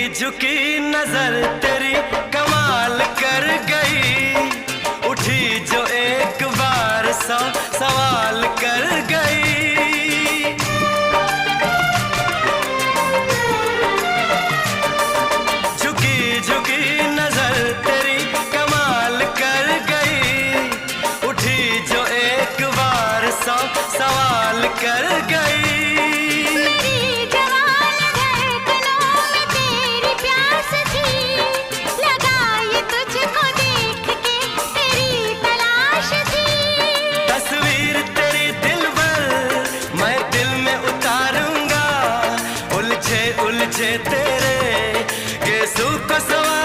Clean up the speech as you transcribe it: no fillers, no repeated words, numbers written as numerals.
झुकी नजर तेरी कमाल कर गई, उठी जो एक बार 100 सवाल कर गई। झुकी झुकी नजर तेरी कमाल कर गई, उठी जो एक बार 100 सवाल कर गई। उलझे तेरे गेसू को सवाल